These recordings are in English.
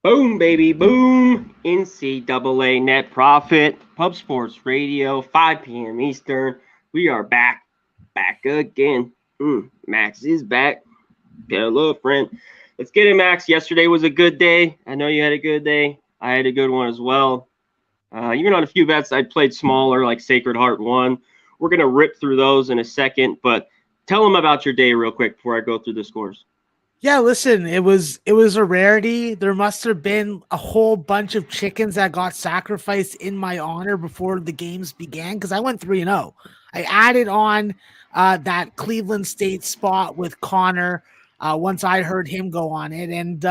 Boom, baby, boom. NCAA Net Profit, Pub Sports Radio, 5 p.m. Eastern. We are back again. Max is back. Hello, friend. Let's get it, Max. Yesterday was a good day. I know you had a good day. I had a good one as well. Even on a few bets, I played smaller, like Sacred Heart won. We're going to rip through those in a second, but tell them about your day real quick before I go through the scores. Yeah, listen, it was a rarity. There must have been a whole bunch of chickens that got sacrificed in my honor before the games began because I went 3-0. I added on that Cleveland State spot with Conor once I heard him go on it. And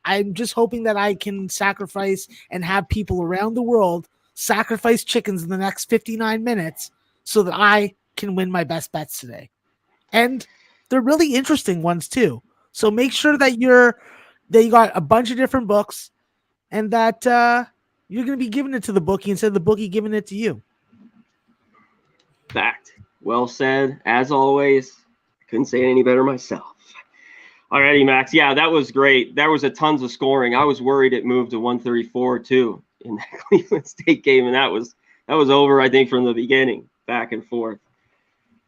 I'm just hoping that I can sacrifice and have people around the world sacrifice chickens in the next 59 minutes so that I can win my best bets today. And they're really interesting ones too. So make sure that you got a bunch of different books and that you're going to be giving it to the bookie instead of the bookie giving it to you. Fact. Well said. As always, couldn't say it any better myself. Alrighty, Max. Yeah, that was great. There was a tons of scoring. I was worried it moved to 134 too in that Cleveland State game, and that was over, I think, from the beginning, back and forth.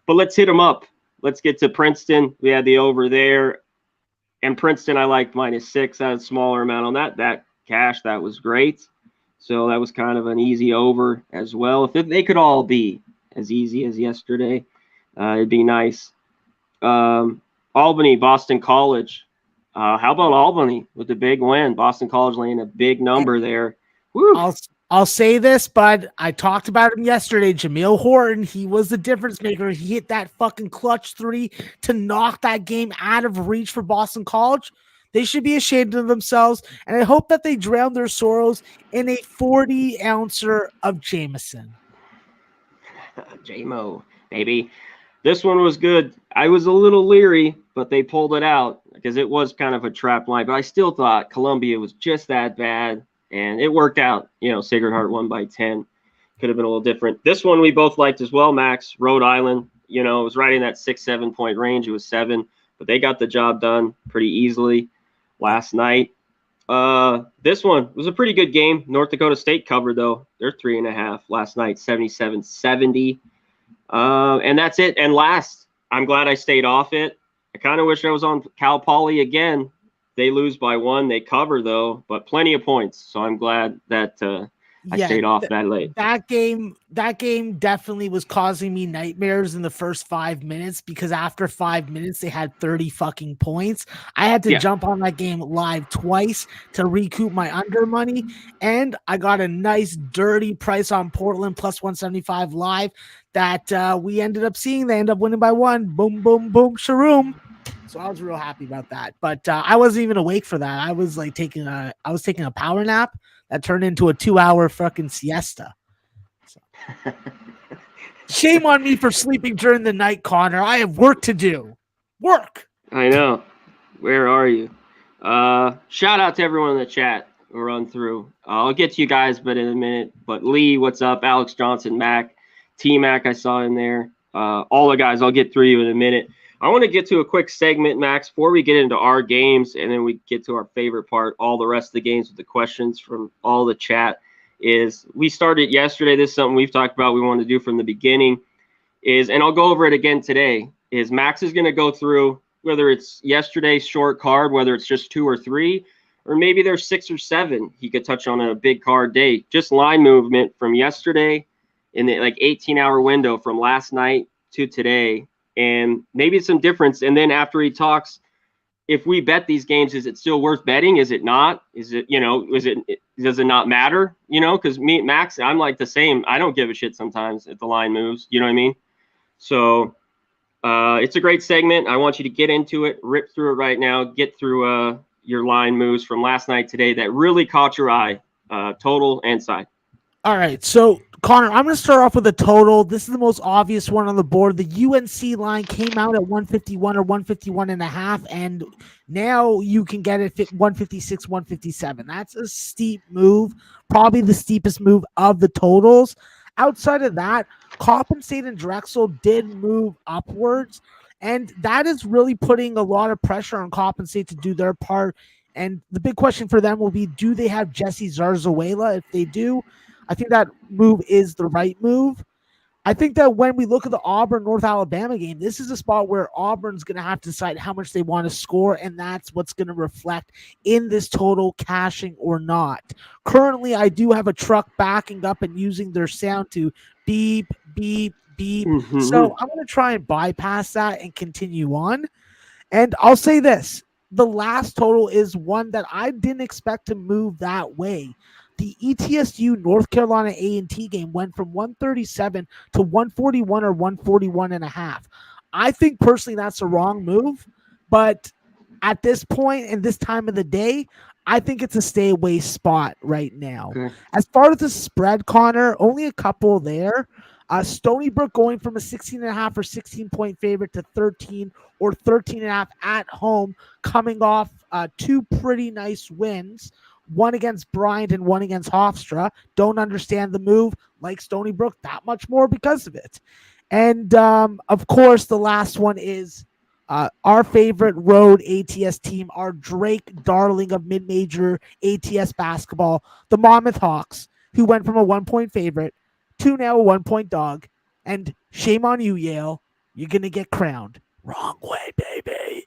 But let's hit them up. Let's get to Princeton. We had the over there. And Princeton, I liked -6. I had a smaller amount on that. That cash, that was great. So that was kind of an easy over as well. If they could all be as easy as yesterday, it'd be nice. Albany, Boston College. How about Albany with the big win? Boston College laying a big number there. Woo. I'll say this, bud. I talked about him yesterday. Jameel Horton, he was the difference maker. He hit that fucking clutch 3 to knock that game out of reach for Boston College. They should be ashamed of themselves, and I hope that they drown their sorrows in a 40-ouncer of Jameson. J-Mo, baby. This one was good. I was a little leery, but they pulled it out because it was kind of a trap line. But I still thought Columbia was just that bad, and it worked out. Sacred Heart won by 10. Could have been a little different. This one we both liked as well, Max. Rhode Island, it was right in that 6-7 point range. It was 7, but they got the job done pretty easily last night. This one was a pretty good game. North Dakota State covered, though. They're 3.5 last night, 77-70. And that's it. And last, I'm glad I stayed off it. I kind of wish I was on Cal Poly again. They lose by 1. They cover, though, but plenty of points. So I'm glad that I stayed off that late. That game definitely was causing me nightmares in the first 5 minutes because after 5 minutes, they had 30 fucking points. I had to jump on that game live twice to recoup my under money. And I got a nice dirty price on Portland plus 175 live that we ended up seeing. They end up winning by 1. Boom, boom, boom, sharoom. So I was real happy about that. But I wasn't even awake for that. I was like taking a power nap that turned into a 2-hour fucking siesta. So. Shame on me for sleeping during the night, Connor. I have work to do. Work. I know. Where are you? Shout out to everyone in the chat. We'll run through. I'll get to you guys, but in a minute. But Lee, what's up? Alex Johnson, Mac, T-Mac, I saw in there. All the guys, I'll get through you in a minute. I want to get to a quick segment, Max, before we get into our games, and then we get to our favorite part, all the rest of the games with the questions from all the chat. Is we started yesterday. This is something we've talked about we wanted to do from the beginning. And I'll go over it again today, is Max is going to go through whether it's yesterday's short card, whether it's just 2 or 3, or maybe there's 6 or 7 he could touch on a big card day. Just line movement from yesterday in the 18-hour window from last night to today. And maybe some difference. And then after he talks, if we bet these games, is it still worth betting? Is it not? Is it, does it not matter? Because me, Max, I'm like the same. I don't give a shit sometimes if the line moves. You know what I mean? So it's a great segment. I want you to get into it, rip through it right now, get through your line moves from last night today that really caught your eye, total and side. All right. So, Connor, I'm going to start off with a total. This is the most obvious one on the board. The UNC line came out at 151 or 151.5, and now you can get it 156, 157. That's a steep move, probably the steepest move of the totals. Outside of that, Coppin State and Drexel did move upwards, and that is really putting a lot of pressure on Coppin State to do their part And the big question for them will be, do they have Jesse Zarzuela? If they do, I think that move is the right move. I think that when we look at the Auburn North Alabama game, this is a spot where Auburn's going to have to decide how much they want to score, and that's what's going to reflect in this total cashing or not. Currently, I do have a truck backing up and using their sound to beep, beep, beep. Mm-hmm. So I'm going to try and bypass that and continue on. And I'll say this. The last total is one that I didn't expect to move that way. The ETSU North Carolina A&T game went from 137 to 141 or 141 and a half. I think personally that's a wrong move, but at this point and this time of the day, I think it's a stay away spot right now. Okay. As far as the spread, Connor, only a couple there. Stony Brook going from a 16.5 or 16-point favorite to 13 or 13.5 at home, coming off two pretty nice wins. One against Bryant and one against Hofstra. Don't understand the move. Like Stony Brook that much more because of it. And, of course, the last one is our favorite road ATS team, our Drake darling of mid-major ATS basketball, the Monmouth Hawks, who went from a 1-point favorite to now a 1-point dog. And shame on you, Yale. You're going to get crowned. Wrong way, baby.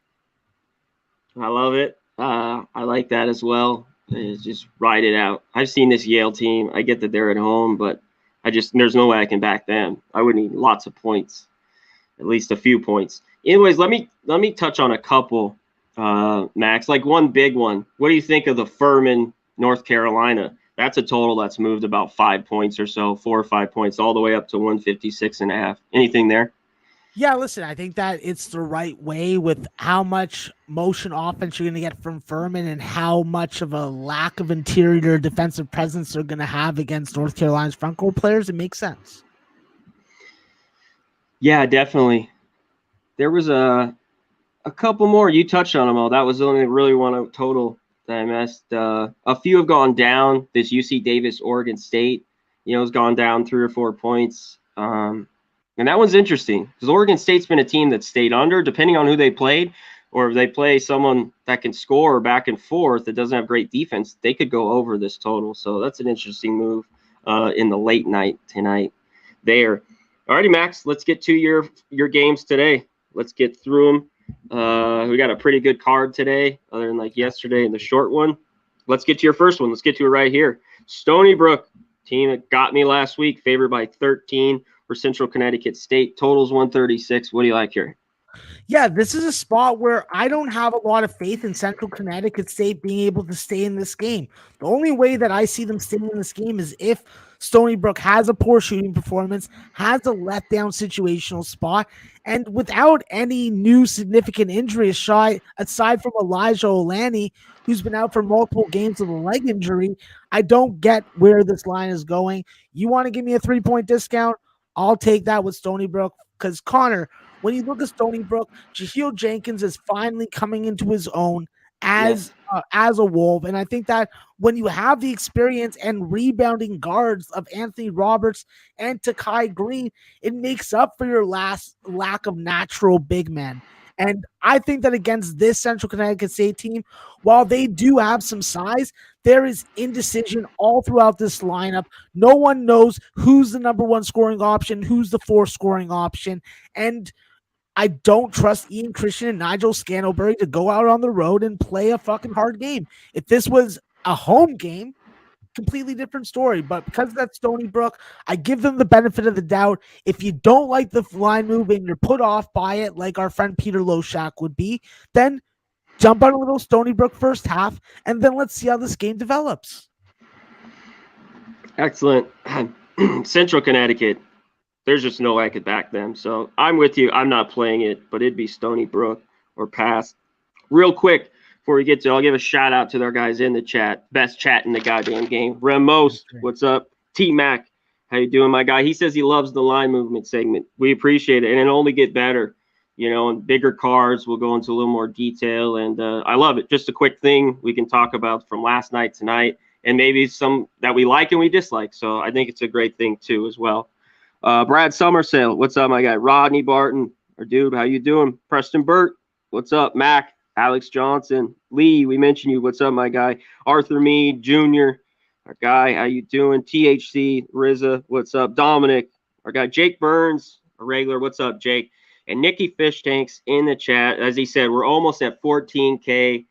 I love it. I like that as well. Just ride it out. I've seen this Yale team. I get that they're at home, but there's no way I can back them. I would need lots of points, at least a few points. Anyways, let me touch on a couple, Max. Like one big one. What do you think of the Furman, North Carolina? That's a total that's moved about 5 points or so, 4 or 5 points, all the way up to 156.5. Anything there? Yeah, listen, I think that it's the right way with how much motion offense you're going to get from Furman and how much of a lack of interior defensive presence they're going to have against North Carolina's front court players. It makes sense. Yeah, definitely. There was a couple more. You touched on them all. That was the only really one total that I missed. A few have gone down. This UC Davis, Oregon State, has gone down 3 or 4 points. And that one's interesting because Oregon State's been a team that stayed under, depending on who they played, or if they play someone that can score back and forth that doesn't have great defense, they could go over this total. So that's an interesting move in the late night tonight there. All righty, Max, let's get to your games today. Let's get through them. We got a pretty good card today, other than like yesterday in the short one. Let's get to your first one. Let's get to it right here. Stony Brook, team that got me last week, favored by 13 for Central Connecticut State. Totals 136. What do you like here? Yeah, this is a spot where I don't have a lot of faith in Central Connecticut State being able to stay in this game. The only way that I see them staying in this game is if Stony Brook has a poor shooting performance, has a letdown situational spot, and without any new significant injuries aside from Elijah Olani, who's been out for multiple games with a leg injury, I don't get where this line is going. You want to give me a 3-point discount? I'll take that with Stony Brook because, Connor, when you look at Stony Brook, Jahiel Jenkins is finally coming into his own as a Wolf. And I think that when you have the experience and rebounding guards of Anthony Roberts and Takai Green, it makes up for your last lack of natural big men. And I think that against this Central Connecticut State team, while they do have some size, there is indecision all throughout this lineup. No one knows who's the number 1 scoring option, who's the 4th scoring option. And I don't trust Ian Christian and Nigel Scantlebury to go out on the road and play a fucking hard game. If this was a home game, completely different story. But because that's Stony Brook, I give them the benefit of the doubt. If you don't like the line move and you're put off by it, like our friend Peter Loshak would be, then jump on a little Stony Brook first half, and then let's see how this game develops. Excellent. Central Connecticut, there's just no way I could back them. So I'm with you. I'm not playing it, but it'd be Stony Brook or pass. Real quick, before we get to, I'll give a shout out to our guys in the chat. Best chat in the goddamn game. Remos, what's up? T-Mac, how you doing, my guy? He says he loves the line movement segment. We appreciate it, and it'll only get better. And bigger cards, we'll go into a little more detail, and I love it. Just a quick thing we can talk about from last night tonight, and maybe some that we like and we dislike. So I think it's a great thing, too, as well. Brad Summersail, what's up, my guy? Rodney Barton, our dude, how you doing? Preston Burt, what's up? Mac, Alex Johnson. Lee, we mentioned you. What's up, my guy? Arthur Mead Jr., our guy. How you doing? THC, Riza. What's up? Dominic, our guy. Jake Burns, a regular. What's up, Jake? And Nikki Fish Tanks in the chat. As he said, we're almost at 14K.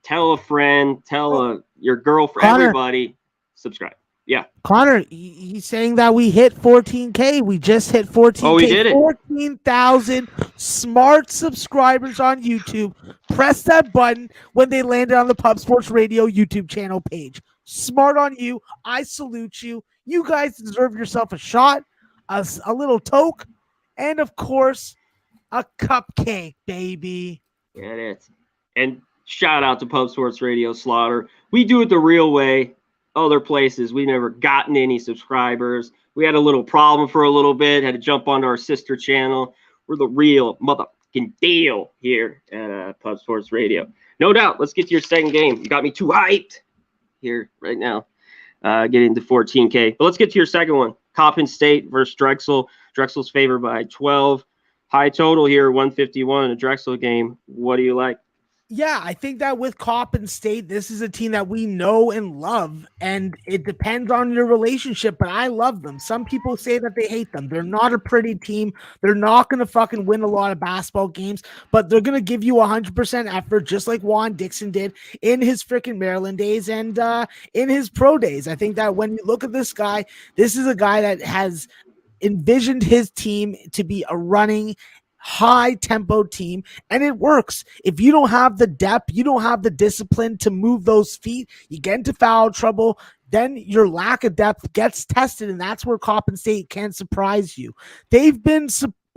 Tell a friend, tell your girlfriend, Conor, everybody, subscribe. Yeah. Conor, he's saying that we hit 14K. We just hit 14K. Oh, we did it. 14,000 smart subscribers on YouTube. Press that button when they landed on the Pub Sports Radio YouTube channel page. Smart on you. I salute you. You guys deserve yourself a shot, a little toke, and of course, a cupcake, baby. Get it. And shout out to Pub Sports Radio Slaughter. We do it the real way. Other places, we never gotten any subscribers. We had a little problem for a little bit, had to jump onto our sister channel. We're the real motherfucking deal here at Pub Sports Radio. No doubt. Let's get to your second game. You got me too hyped here right now. Getting to 14K. But let's get to your second one. Coppin State versus Drexel. Drexel's favored by 12. High total here, 151 in a Drexel game. What do you like? Yeah, I think that with Coppin State, this is a team that we know and love, and it depends on your relationship, but I love them. Some people say that they hate them. They're not a pretty team. They're not going to fucking win a lot of basketball games, but they're going to give you 100% effort, just like Juan Dixon did in his freaking Maryland days and in his pro days. I think that when you look at this guy, this is a guy that has envisioned his team to be a running high tempo team, and it works. If you don't have the depth, you don't have the discipline to move those feet, you get into foul trouble, then your lack of depth gets tested, and that's where Coppin State can surprise you. They've been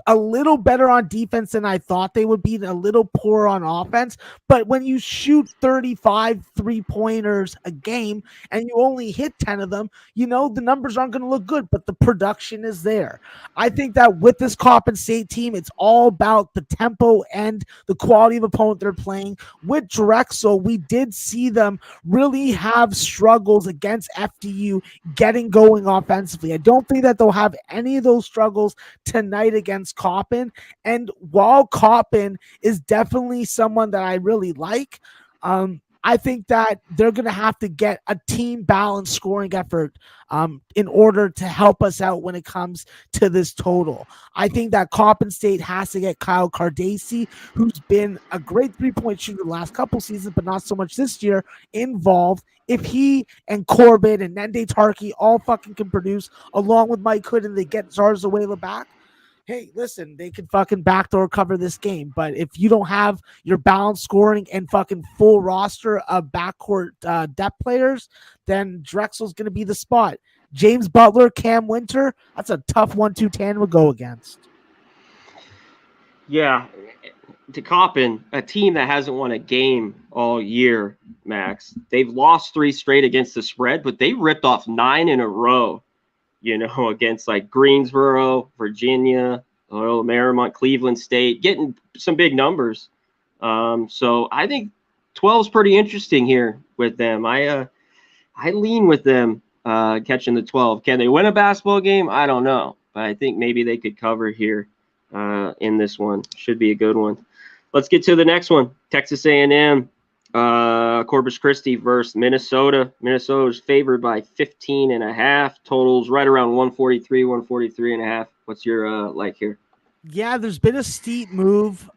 a little better on defense than I thought they would be, a little poor on offense, but when you shoot 35 3-pointers a game and you only hit 10 of them, you know the numbers aren't going to look good, but the production is there. I think that with this Coppin State team, it's all about the tempo and the quality of opponent they're playing. With Drexel, we did see them really have struggles against FDU getting going offensively. I don't think that they'll have any of those struggles tonight against Coppin. And while Coppin is definitely someone that I really like, I think that they're going to have to get a team balanced scoring effort in order to help us out when it comes to this total. I think that Coppin State has to get Kyle Cardacci, who's been a great 3-point shooter the last couple seasons, but not so much this year, involved. If he and Corbett and Nende Tarky all fucking can produce, along with Mike Hood, and they get Zarzawela back, hey, listen, they can fucking backdoor cover this game. But if you don't have your balanced scoring and fucking full roster of backcourt depth players, then Drexel's going to be the spot. James Butler, Cam Winter, that's a tough 1-2 tandem to go against. Yeah, to Coppin, a team that hasn't won a game all year, Max. They've lost 3 straight against the spread, but they ripped off 9 in a row. You know, against like Greensboro, Virginia, Marymount, Cleveland State, getting some big numbers. So I think 12 is pretty interesting here with them. I lean with them catching the 12. Can they win a basketball game? I don't know, but I think maybe they could cover here in this one. Should be a good one. Let's get to the next one. Texas A&M. Corpus Christi versus Minnesota. Minnesota's favored by 15.5. Totals right around 143, 143.5. What's your like here? Yeah, there's been a steep move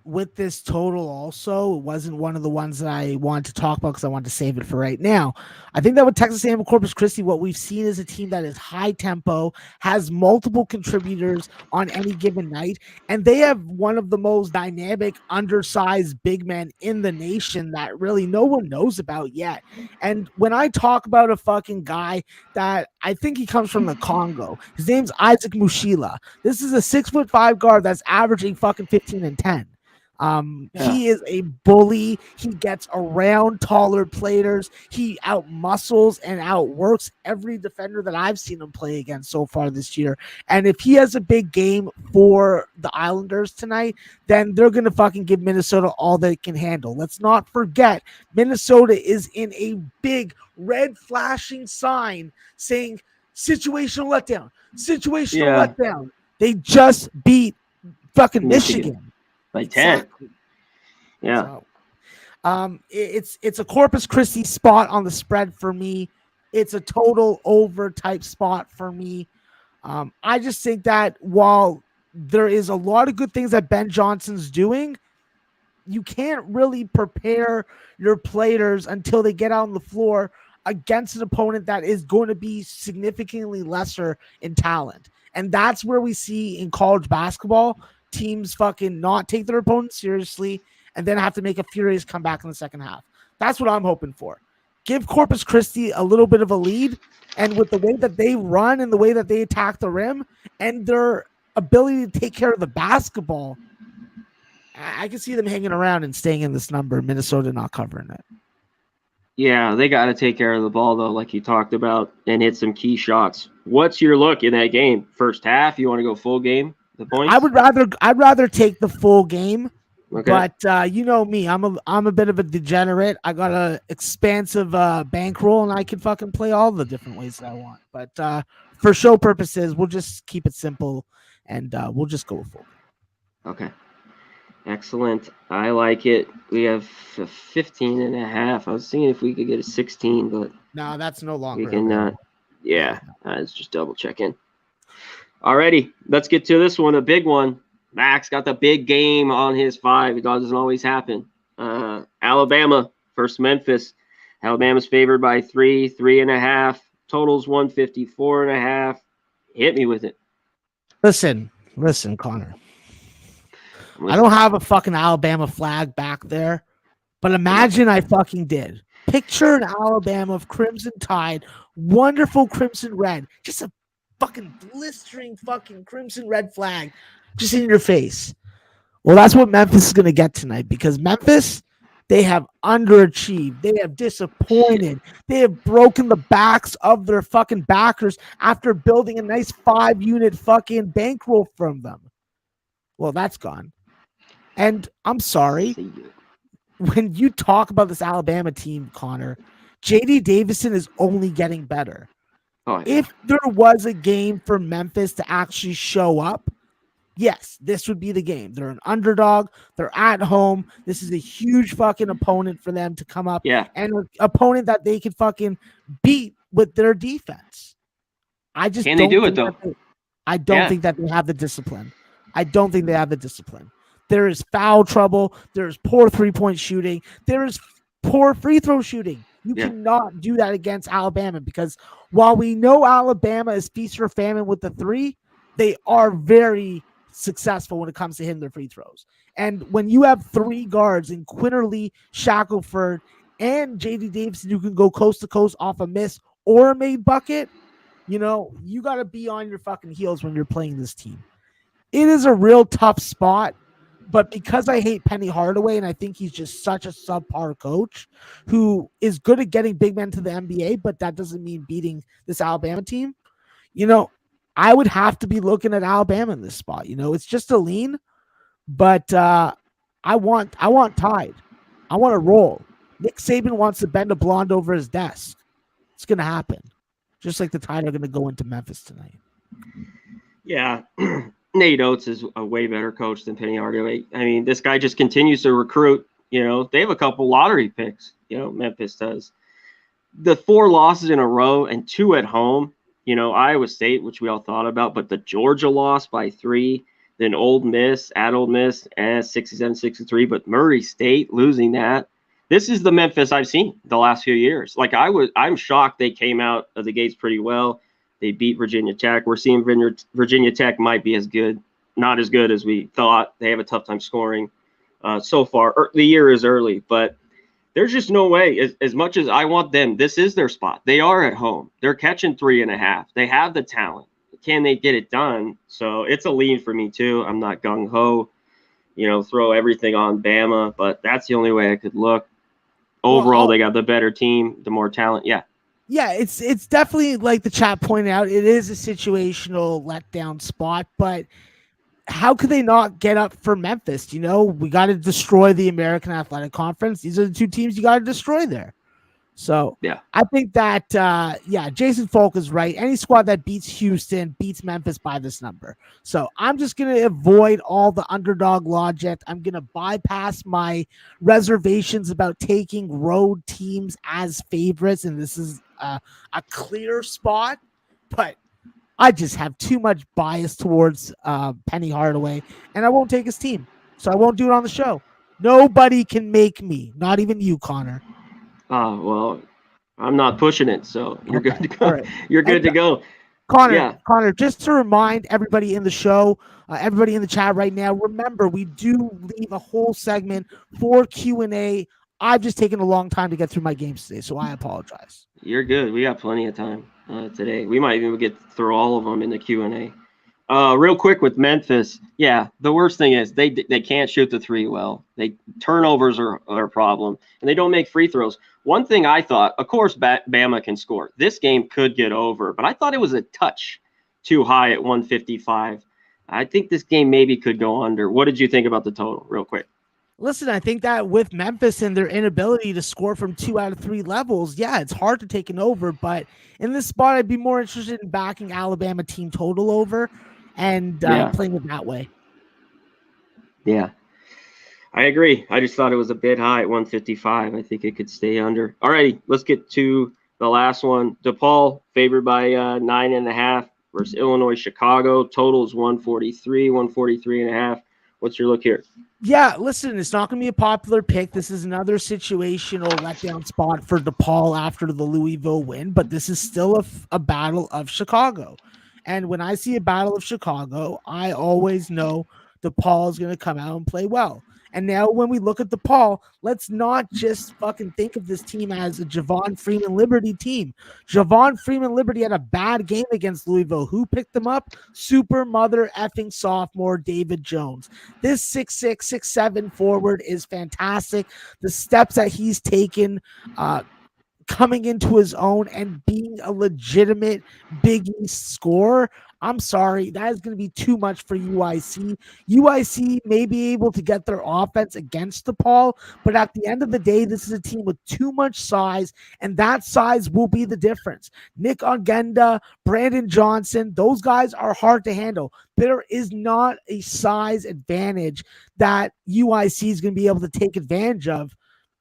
with this total also. It wasn't one of the ones that I wanted to talk about because I wanted to save it for right now. I think that with Texas A&M and Corpus Christi, what we've seen is a team that is high tempo, has multiple contributors on any given night, and they have one of the most dynamic, undersized big men in the nation that really no one knows about yet. And when I talk about a fucking guy that I think he comes from the Congo, his name's Isaac Mushila. This is a 6'5" guard that's averaging fucking 15 and 10. He is a bully. He gets around taller players. He outmuscles and outworks every defender that I've seen him play against so far this year. And if he has a big game for the Islanders tonight, then they're going to fucking give Minnesota all they can handle. Let's not forget, Minnesota is in a big red flashing sign saying situational letdown, letdown. They just beat fucking Michigan. By 10. Exactly. Yeah. It's a Corpus Christi spot on the spread for me. It's a total over type spot for me. I just think that while there is a lot of good things that Ben Johnson's doing, you can't really prepare your players until they get out on the floor against an opponent that is going to be significantly lesser in talent. And that's where we see in college basketball teams fucking not take their opponents seriously and then have to make a furious comeback in the second half. That's what I'm hoping for. Give Corpus Christi a little bit of a lead, and with the way that they run and the way that they attack the rim and their ability to take care of the basketball, I can see them hanging around and staying in this number, Minnesota not covering it. Yeah, they got to take care of the ball, though, like you talked about, and hit some key shots. What's your look in that game? First half, you want to go full game, the points? I'd rather take the full game. Okay. But you know me, I'm a bit of a degenerate. I got a expansive bankroll, and I can fucking play all the different ways that I want. But for show purposes, we'll just keep it simple, and we'll just go with full. Okay. Excellent. I like it. We have 15 and a half. I was thinking if we could get a 16, but no, that's no longer. We cannot. Yeah, it's just double checking. Alrighty, let's get to this one, a big one. Max got the big game on his 5. It doesn't always happen. Alabama versus Memphis. Alabama's favored by 3.5. Totals 154.5. Hit me with it. Listen, Connor. I don't have a fucking Alabama flag back there, but imagine I fucking did. Picture an Alabama of Crimson Tide, wonderful crimson red, just a fucking blistering fucking crimson red flag just in your face. Well, that's what Memphis is going to get tonight, because Memphis, they have underachieved. They have disappointed. They have broken the backs of their fucking backers after building a nice 5-unit fucking bankroll from them. Well, that's gone. And I'm sorry, when you talk about this Alabama team, Connor, J.D. Davison is only getting better. Oh, yeah. If there was a game for Memphis to actually show up, yes, this would be the game. They're an underdog. They're at home. This is a huge fucking opponent for them to come up. Yeah. And an opponent that they could fucking beat with their defense. I just Can they do it, though? I don't think that they have the discipline. I don't think they have the discipline. There is foul trouble. There is poor three-point shooting. There is poor free throw shooting. You cannot do that against Alabama, because while we know Alabama is feast or famine with the 3, they are very successful when it comes to hitting their free throws. And when you have 3 guards in Quinterly, Shackelford, and J.D. Davison who can go coast to coast off a miss or a made bucket, you got to be on your fucking heels when you're playing this team. It is a real tough spot. But because I hate Penny Hardaway, and I think he's just such a subpar coach who is good at getting big men to the NBA, but that doesn't mean beating this Alabama team, I would have to be looking at Alabama in this spot. It's just a lean, but I want Tide. I want to roll. Nick Saban wants to bend a blonde over his desk. It's going to happen. Just like the Tide are going to go into Memphis tonight. Yeah. Nate Oates is a way better coach than Penny Hardaway. I mean, this guy just continues to recruit. They have a couple lottery picks. Memphis does. The 4 losses in a row and 2 at home. Iowa State, which we all thought about, but the Georgia loss by 3. Then Ole Miss, 67-63. But Murray State losing that. This is the Memphis I've seen the last few years. I'm shocked they came out of the gates pretty well. They beat Virginia Tech. We're seeing Virginia Tech might be not as good as we thought. They have a tough time scoring so far. The year is early, but there's just no way. As much as I want them, this is their spot. They are at home. They're catching 3.5. They have the talent. Can they get it done? So it's a lean for me too. I'm not gung-ho, throw everything on Bama, but that's the only way I could look. Overall, they got the better team, the more talent. Yeah. Yeah, it's definitely, like the chat pointed out, it is a situational letdown spot, but how could they not get up for Memphis? We got to destroy the American Athletic Conference. These are the 2 teams you got to destroy there. So Yeah. I think that, Jason Folk is right. Any squad that beats Houston beats Memphis by this number. So I'm just going to avoid all the underdog logic. I'm going to bypass my reservations about taking road teams as favorites. And this is a clear spot, but I just have too much bias towards Penny Hardaway, and I won't take his team. So I won't do it on the show. Nobody can make me, not even you, Connor. Well, I'm not pushing it, so you're good to go. All right. You're good to go. Connor, just to remind everybody in the show, everybody in the chat right now, remember, we do leave a whole segment for Q&A. I've just taken a long time to get through my games today, so I apologize. You're good. We got plenty of time today. We might even get through all of them in the Q&A. Real quick with Memphis, the worst thing is they can't shoot the three well. Turnovers are a problem, and they don't make free throws. One thing I thought, of course, Bama can score. This game could get over, but I thought it was a touch too high at 155. I think this game maybe could go under. What did you think about the total, real quick? Listen, I think that with Memphis and their inability to score from 2 out of 3 levels, it's hard to take an over. But in this spot, I'd be more interested in backing Alabama team total over and playing it that way. Yeah, I agree. I just thought it was a bit high at 155. I think it could stay under. All righty, let's get to the last one. DePaul favored by 9.5 versus Illinois Chicago. Total is 143.5. What's your look here? Yeah, listen, it's not going to be a popular pick. This is another situational letdown spot for DePaul after the Louisville win, but this is still a battle of Chicago. And when I see a battle of Chicago, I always know DePaul is going to come out and play well. And now when we look at DePaul, let's not just fucking think of this team as a Javon Freeman Liberty team. Javon Freeman Liberty had a bad game against Louisville. Who picked them up? Super mother effing sophomore David Jones. This 6'6", 6'7" forward is fantastic. The steps that he's taken coming into his own and being a legitimate Big East scorer, I'm sorry, that is going to be too much for UIC. UIC may be able to get their offense against DePaul, but at the end of the day, this is a team with too much size, and that size will be the difference. Nick Ongenda, Brandon Johnson, those guys are hard to handle. There is not a size advantage that UIC is going to be able to take advantage of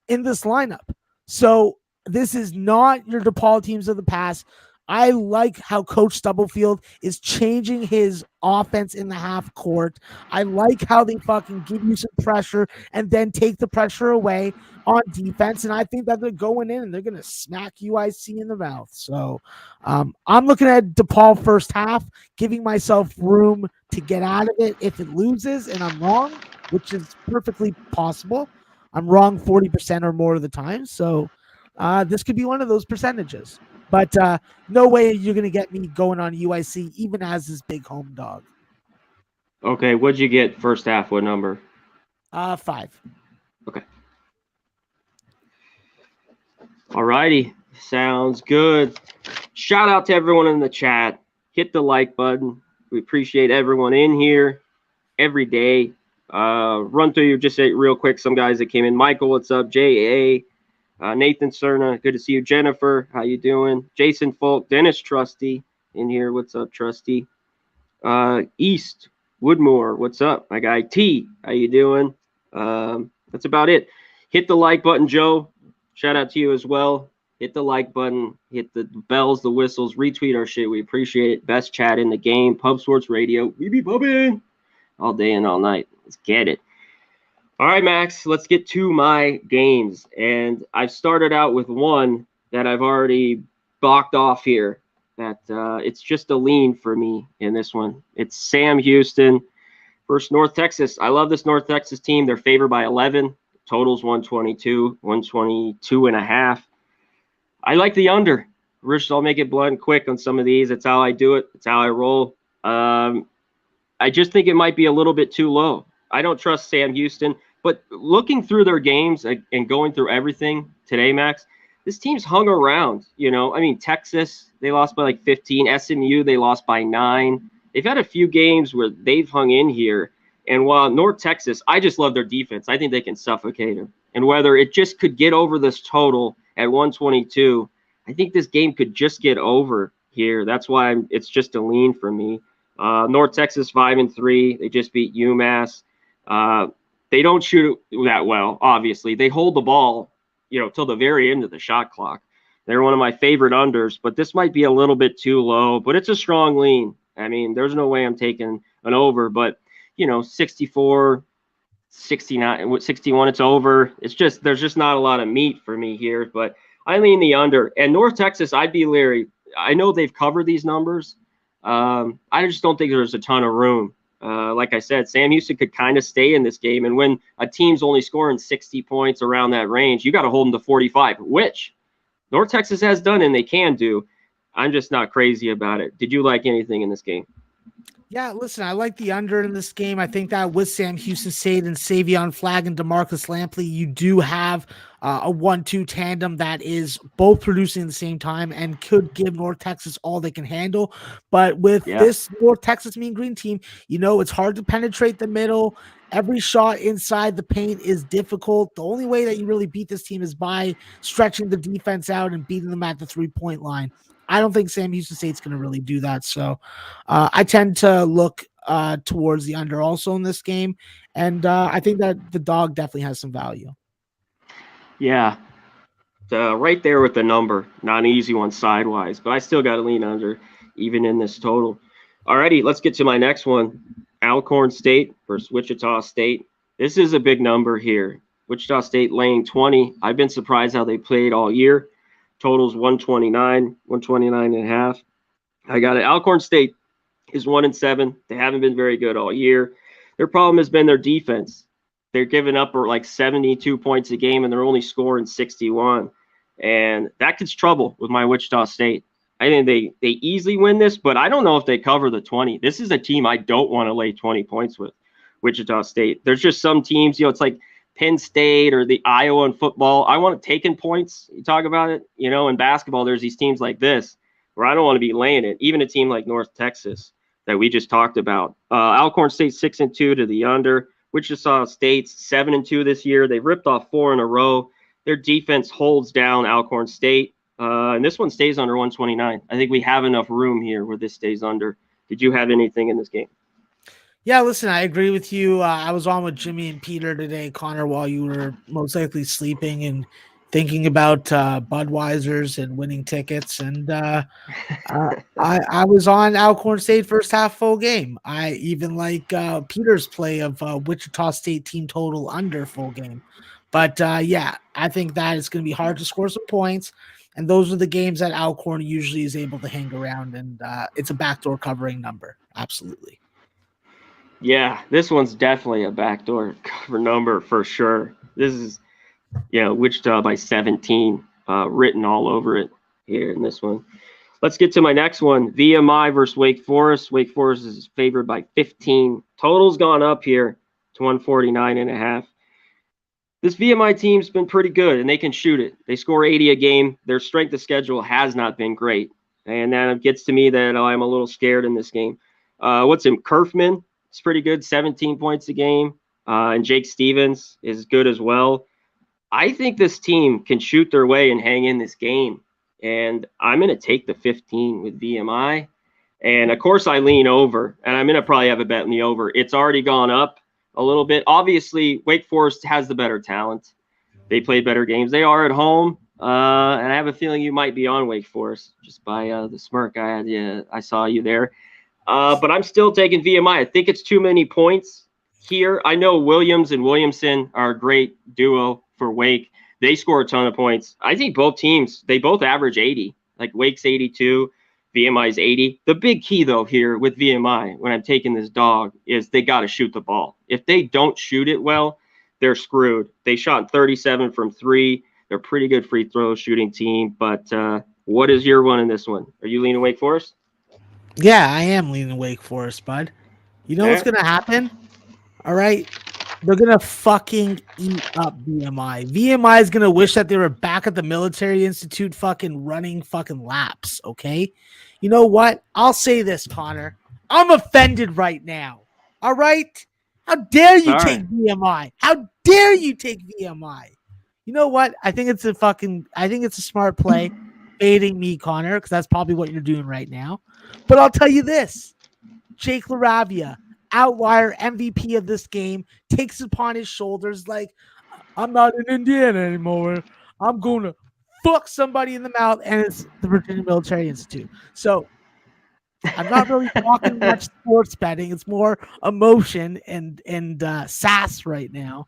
in this lineup. So this is not your DePaul teams of the past. I like how Coach Stubblefield is changing his offense in the half court. I like how they fucking give you some pressure and then take the pressure away on defense. And I think that they're going in and they're going to smack UIC in the mouth. So I'm looking at DePaul first half, giving myself room to get out of it if it loses and I'm wrong, which is perfectly possible. I'm wrong 40% or more of the time. So this could be one of those percentages. But no way you're going to get me going on UIC, even as this big home dog. Okay, what'd you get first half? What number? 5. Okay. All righty. Sounds good. Shout out to everyone in the chat. Hit the like button. We appreciate everyone in here every day. Run through just real quick some guys that came in. Michael, what's up? J.A., Nathan Cerna, good to see you. Jennifer, how you doing? Jason Folk, Dennis Trusty in here. What's up, Trusty? East Woodmore, what's up? My guy T, how you doing? That's about it. Hit the like button, Joe. Shout out to you as well. Hit the like button. Hit the bells, the whistles. Retweet our shit. We appreciate it. Best chat in the game. Pub Sports Radio. We be pubbing all day and all night. Let's get it. All right, Max, let's get to my games. And I've started out with one that I've already blocked off here. That it's just a lean for me in this one. It's Sam Houston versus North Texas. I love this North Texas team. They're favored by 11. Totals 122.5. I like the under. Rich, I'll make it blunt and quick on some of these. That's how I do it. That's how I roll. I just think it might be a little bit too low. I don't trust Sam Houston. But looking through their games and going through everything today, Max, this team's hung around. Texas, they lost by like 15. SMU, they lost by 9. They've had a few games where they've hung in here. And while North Texas, I just love their defense. I think they can suffocate them. And whether it just could get over this total at 122. I think this game could just get over here. That's why it's just a lean for me. North Texas 5-3. They just beat UMass. They don't shoot that well, obviously. They hold the ball, till the very end of the shot clock. They're one of my favorite unders, but this might be a little bit too low, but it's a strong lean. I mean, there's no way I'm taking an over, but 64, 69, 61, it's over. There's just not a lot of meat for me here, but I lean the under. And North Texas, I'd be leery. I know they've covered these numbers. I just don't think there's a ton of room. Like I said, Sam Houston could kind of stay in this game. And when a team's only scoring 60 points around that range, you got to hold them to 45, which North Texas has done and they can do. I'm just not crazy about it. Did you like anything in this game? Yeah, listen, I like the under in this game. I think that with Sam Houston State and Savion Flagg and DeMarcus Lampley, you do have a 1-2 tandem that is both producing at the same time and could give North Texas all they can handle. But with this North Texas Mean Green team, it's hard to penetrate the middle. Every shot inside the paint is difficult. The only way that you really beat this team is by stretching the defense out and beating them at the 3-point line. I don't think Sam Houston State's going to really do that. So I tend to look towards the under also in this game. And I think that the dog definitely has some value. Yeah. Right there with the number. Not an easy one sidewise, but I still got to lean under even in this total. Alrighty, let's get to my next one. Alcorn State versus Wichita State. This is a big number here. Wichita State laying 20. I've been surprised how they played all year. Totals 129 and a half. I got it. Alcorn State is 1-7. They haven't been very good all year. Their problem has been their defense. They're giving up like 72 points a game, and they're only scoring 61. And that gets trouble with my Wichita State. I think they easily win this, but I don't know if they cover the 20. This is a team I don't want to lay 20 points with, Wichita State. There's just some teams, it's like Penn State or the Iowa in football. I want taking points. You talk about it, in basketball, there's these teams like this where I don't want to be laying it. Even a team like North Texas that we just talked about. Alcorn State 6-2 to the under. Wichita State's 7-2 this year. They've ripped off 4 in a row. Their defense holds down Alcorn State. And this one stays under 129. I think we have enough room here where this stays under. Did you have anything in this game? Yeah, listen, I agree with you. I was on with Jimmy and Peter today, Connor, while you were most likely sleeping and thinking about Budweiser's and winning tickets. And I was on Alcorn State first half full game. I even like Peter's play of Wichita State team total under full game. But yeah, I think that it's going to be hard to score some points. And those are the games that Alcorn usually is able to hang around. And it's a backdoor covering number. Absolutely. Yeah, this one's definitely a backdoor cover number for sure. This is, Wichita by 17 written all over it here in this one. Let's get to my next one. VMI versus Wake Forest. Wake Forest is favored by 15. Total's gone up here to 149 and a half. This VMI team's been pretty good, and they can shoot it. They score 80 a game. Their strength of schedule has not been great. And that gets to me that I'm a little scared in this game. What's him? Kerfman is pretty good, 17 points a game. And Jake Stevens is good as well. I think this team can shoot their way and hang in this game. And I'm going to take the 15 with VMI. And, of course, I lean over. And I'm going to probably have a bet in the over. It's already gone up a little bit. Obviously, Wake Forest has the better talent. They play better games. They are at home. And I have a feeling you might be on Wake Forest just by the smirk I had. Yeah, I saw you there. But I'm still taking VMI. I think it's too many points here. I know Williams and Williamson are a great duo for Wake. They score a ton of points. I think both teams, they both average 80. Like Wake's 82, VMI's 80. The big key, though, here with VMI, when I'm taking this dog, is they got to shoot the ball. If they don't shoot it well, they're screwed. They shot 37 from 3. They're a pretty good free throw shooting team. But what is your one in this one? Are you leaning Wake Forest? Yeah, I am leaning Wake Forest, bud. You know what's going to happen? All right. They're going to fucking eat up VMI. VMI is going to wish that they were back at the military institute fucking running fucking laps, okay? You know what? I'll say this, Connor. I'm offended right now. All right? How dare you take VMI? How dare you take VMI? You know what? I think it's a smart play baiting me, Connor, because that's probably what you're doing right now. But I'll tell you this. Jake LaRavia, outlier MVP of this game, takes upon his shoulders like, I'm not in Indiana anymore. I'm going to fuck somebody in the mouth, and it's the Virginia Military Institute. So I'm not really talking much sports betting. It's more emotion and sass right now.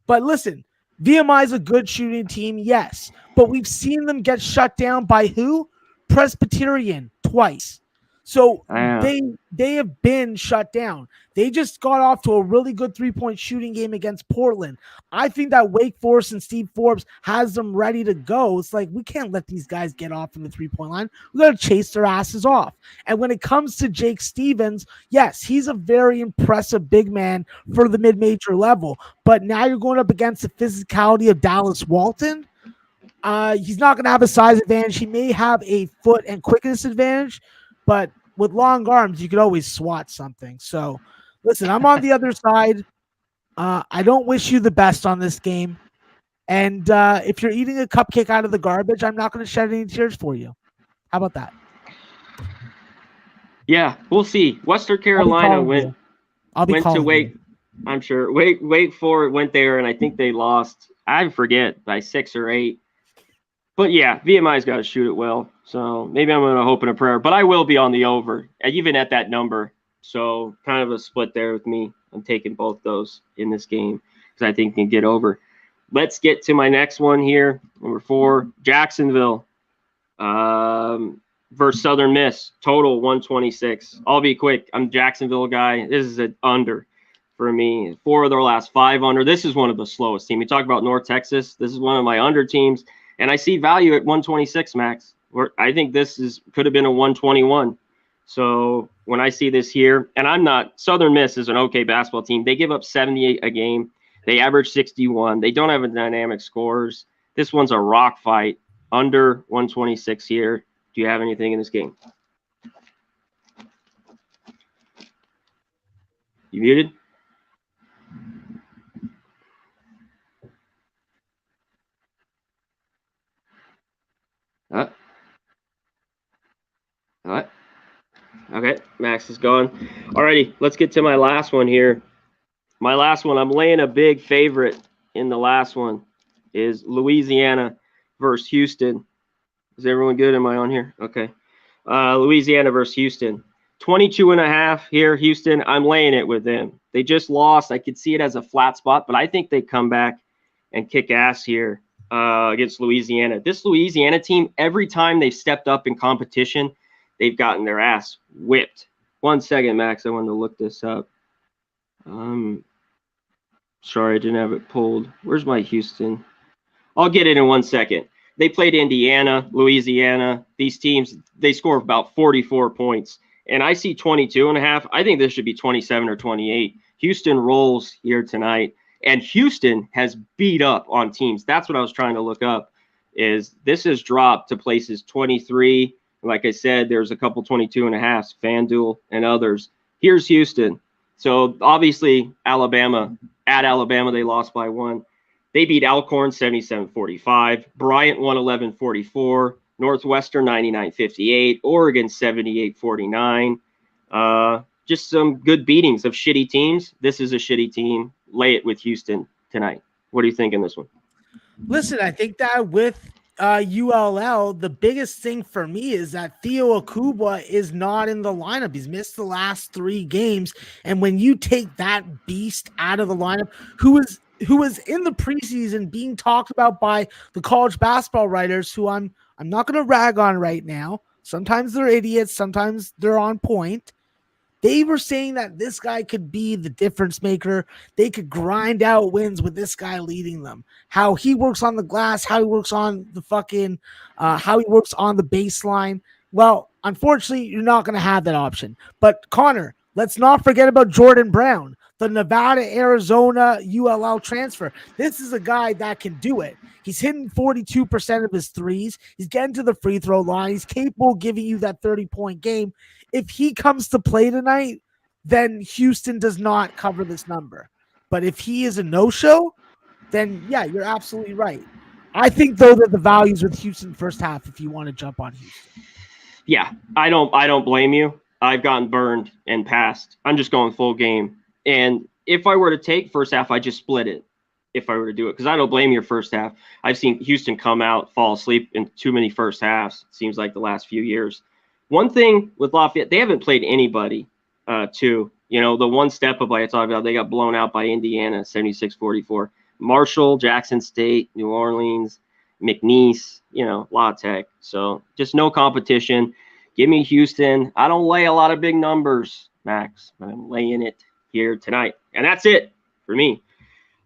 But listen, VMI is a good shooting team, yes, but we've seen them get shut down by who? Presbyterian twice. So they have been shut down. They just got off to a really good 3-point shooting game against Portland. I think that Wake Forest and Steve Forbes has them ready to go. It's like, we can't let these guys get off from the 3-point line. We got to chase their asses off. And when it comes to Jake Stevens, yes, he's a very impressive big man for the mid-major level. But now you're going up against the physicality of Dallas Walton. He's not going to have a size advantage. He may have a foot and quickness advantage, but with long arms, you could always swat something. So, listen, I'm on the other side. I don't wish you the best on this game. And if you're eating a cupcake out of the garbage, I'm not going to shed any tears for you. How about that? Yeah, we'll see. Western Carolina went to Wake. I'm sure Wake Forest went there, and I think they lost. I forget by 6 or 8. But yeah, VMI's got to shoot it well. So maybe I'm going to hope in a prayer. But I will be on the over, even at that number. So kind of a split there with me. I'm taking both those in this game because I think can get over. Let's get to my next one here. Number 4, Jacksonville versus Southern Miss. Total 126. I'll be quick. I'm a Jacksonville guy. This is an under for me. 4 of their last 5 under. This is one of the slowest teams. We talk about North Texas. This is one of my under teams. And I see value at 126, Max. I think this could have been a 121. So when I see this here, and I'm not, Southern Miss is an okay basketball team. They give up 78 a game. They average 61. They don't have a dynamic scores. This one's a rock fight. Under 126 here. Do you have anything in this game? You muted? What? Okay, Max is gone. Alrighty, let's get to my last one here. My last one, I'm laying a big favorite in the last one, is Louisiana versus Houston. Is everyone good? Am I on here? Okay. Louisiana versus Houston. 22.5 here, Houston. I'm laying it with them. They just lost. I could see it as a flat spot, but I think they come back and kick ass here against Louisiana. This Louisiana team, every time they've stepped up in competition, they've gotten their ass whipped. 1 second, Max. I wanted to look this up. Sorry, I didn't have it pulled. Where's my Houston? I'll get it in 1 second. They played Indiana, Louisiana. These teams, they score about 44 points. And I see 22.5. I think this should be 27 or 28. Houston rolls here tonight. And Houston has beat up on teams. That's what I was trying to look up, is this has dropped to places 23. Like I said, there's a couple 22.5s, FanDuel and others. Here's Houston. So obviously Alabama, at Alabama, they lost by 1. They beat Alcorn 77-45, Bryant 111-44, Northwestern 99-58, Oregon 78-49. Just some good beatings of shitty teams. This is a shitty team. Lay it with Houston tonight. What do you think in this one? Listen, I think that with ULL, the biggest thing for me is that Theo Akuba is not in the lineup. He's missed the last 3 games. And when you take that beast out of the lineup, who was in the preseason being talked about by the college basketball writers, who I'm not going to rag on right now. Sometimes they're idiots. Sometimes they're on point. They were saying that this guy could be the difference maker. They could grind out wins with this guy leading them. How he works on the glass, how he works on the how he works on the baseline. Well, unfortunately, you're not going to have that option. But Connor, let's not forget about Jordan Brown, the Nevada, Arizona, ULL transfer. This is a guy that can do it. He's hitting 42% of his threes. He's getting to the free throw line. He's capable of giving you that 30-point game. If he comes to play tonight, then Houston does not cover this number. But if he is a no-show, then yeah, you're absolutely right. I think though that the values with Houston first half. If you want to jump on Houston, Yeah, I don't blame you. I've gotten burned and passed. I'm just going full game. And if I were to take first half, I just split it. If I were to do it, because I don't blame your first half. I've seen Houston come out, fall asleep in too many first halves. It seems like the last few years. One thing with Lafayette, they haven't played anybody. Too. You know, the one step up I talked about, they got blown out by Indiana, 76-44. Marshall, Jackson State, New Orleans, McNeese, you know, La Tech. So just no competition. Give me Houston. I don't lay a lot of big numbers, Max, but I'm laying it here tonight. And that's it for me.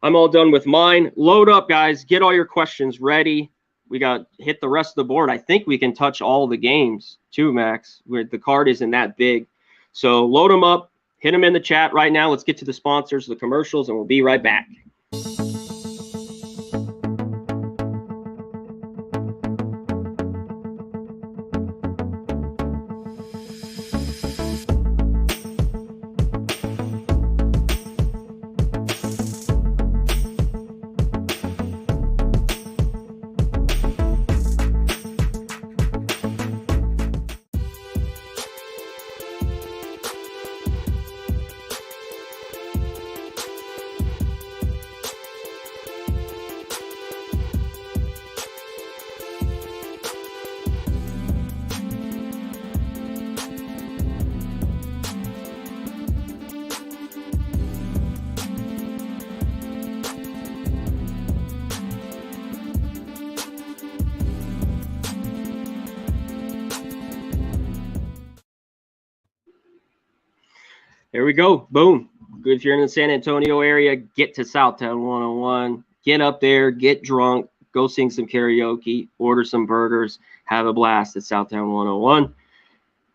I'm all done with mine. Load up, guys. Get all your questions ready. We got hit the rest of the board. I think we can touch all the games too, Max. Where the card isn't that big. So load them up. Hit them in the chat right now. Let's get to the sponsors, the commercials, and we'll be right back. Here we go. Boom. Good if you're in the San Antonio area, get to Southtown 101. Get up there, get drunk, go sing some karaoke, order some burgers, have a blast at Southtown 101.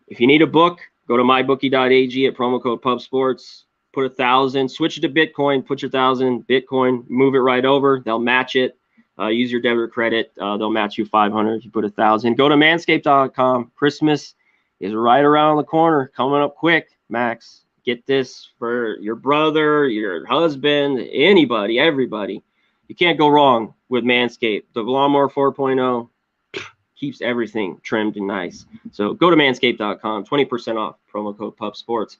If you need a book, go to mybookie.ag at promo code PubSports. Put 1,000, switch it to Bitcoin, put your 1,000 Bitcoin, move it right over. They'll match it. Use your debit or credit. They'll match you 500 if you put 1,000. Go to manscaped.com. Christmas is right around the corner, coming up quick, Max. Get this for your brother, your husband, anybody, everybody. You can't go wrong with Manscaped. The Lawnmower 4.0 keeps everything trimmed and nice. So go to manscaped.com, 20% off, promo code PubSports.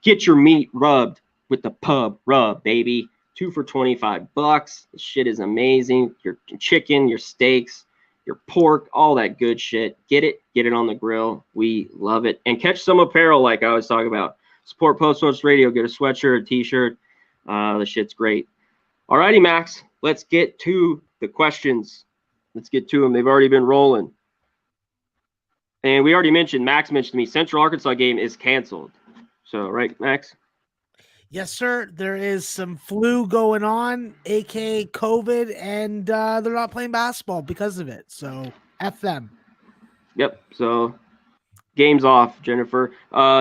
Get your meat rubbed with the Pub Rub, baby. 2 for $25. This shit is amazing. Your chicken, your steaks, your pork, all that good shit. Get it on the grill. We love it. And catch some apparel like I was talking about. Support Post Sports Radio. Get a sweatshirt, a t-shirt. The shit's great. All righty, Max. Let's get to the questions. Let's get to them. They've already been rolling. And we already mentioned, Max mentioned to me, Central Arkansas game is canceled. So, right, Max? yes, sir. There is some flu going on, aka COVID, and they're not playing basketball because of it. So, F them. Yep. So, game's off, Jennifer.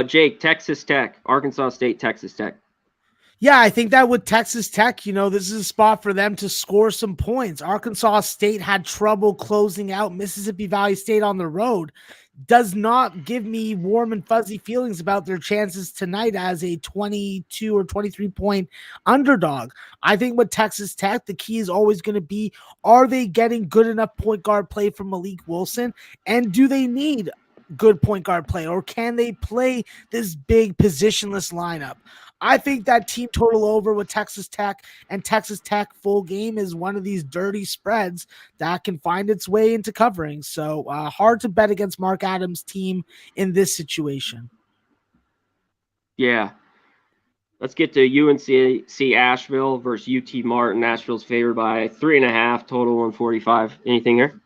Jake, Texas Tech, Arkansas State, Texas Tech. Yeah, I think that with Texas Tech, this is a spot for them to score some points. Arkansas State had trouble closing out Mississippi Valley State on the road. Does not give me warm and fuzzy feelings about their chances tonight as a 22 or 23 point underdog. I think with Texas Tech, the key is always going to be, are they getting good enough point guard play from Malik Wilson? And do they need good point guard play, or can they play this big positionless lineup? I think that team total over with Texas Tech and Texas Tech full game is one of these dirty spreads that can find its way into covering. So hard to bet against Mark Adams' team in this situation. Yeah. Let's get to UNC Asheville versus UT Martin. Asheville's favored by 3.5, total 145. Anything here?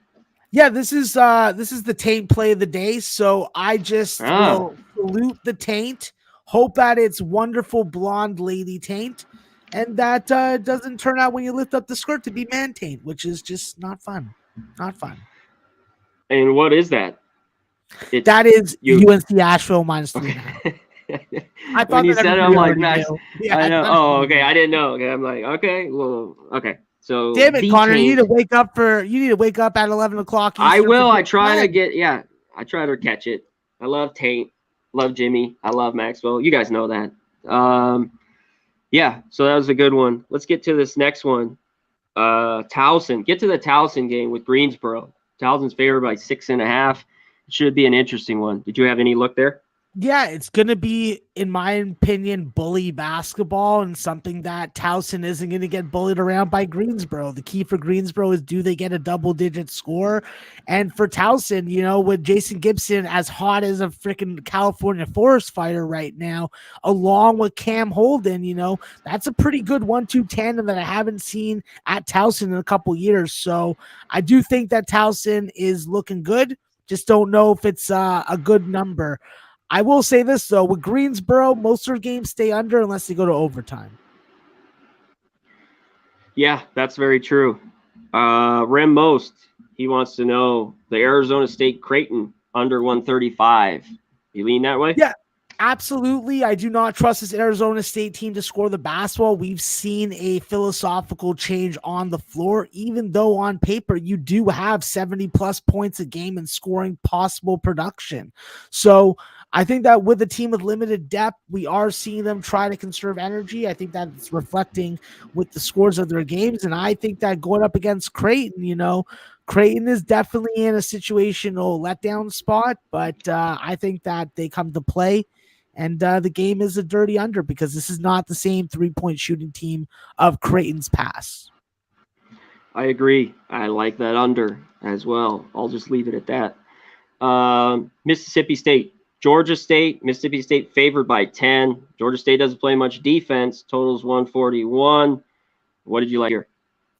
Yeah, this is the taint play of the day. So I just will salute the taint. Hope that it's wonderful blonde lady taint, and that doesn't turn out when you lift up the skirt to be man taint, which is just not fun. Not fun. And what is that? That is UNC Asheville minus 3.5. I thought when you said it, I'm like, nice. Yeah, I know. Oh, okay. I didn't know. Okay, I'm like, okay, well, okay. So damn it, Connor, you need to wake up at 11 o'clock. I will. I try to get. Yeah, I try to catch it. I love taint. Love Jimmy. I love Maxwell. You guys know that. Yeah, so that was a good one. Let's get to this next one. Towson. Get to the Towson game with Greensboro. Towson's favored by 6.5. It should be an interesting one. Did you have any look there? Yeah, it's going to be, in my opinion, bully basketball, and something that Towson isn't going to get bullied around by Greensboro. The key for Greensboro is, do they get a double-digit score? And for Towson, with Jason Gibson as hot as a freaking California forest fire right now, along with Cam Holden, that's a pretty good 1-2 tandem that I haven't seen at Towson in a couple years. So I do think that Towson is looking good. Just don't know if it's a good number. I will say this, though, with Greensboro, most of their games stay under unless they go to overtime. Yeah, that's very true. Rem Most, he wants to know the Arizona State Creighton under 135. You lean that way? Yeah, absolutely. I do not trust this Arizona State team to score the basketball. We've seen a philosophical change on the floor, even though on paper you do have 70-plus points a game and scoring possible production. So I think that with a team with limited depth, we are seeing them try to conserve energy. I think that's reflecting with the scores of their games. And I think that going up against Creighton, Creighton is definitely in a situational letdown spot, but I think that they come to play. And the game is a dirty under, because this is not the same three-point shooting team of Creighton's past. I agree. I like that under as well. I'll just leave it at that. Mississippi State. Georgia State, Mississippi State favored by 10. Georgia State doesn't play much defense. Totals 141. What did you like here?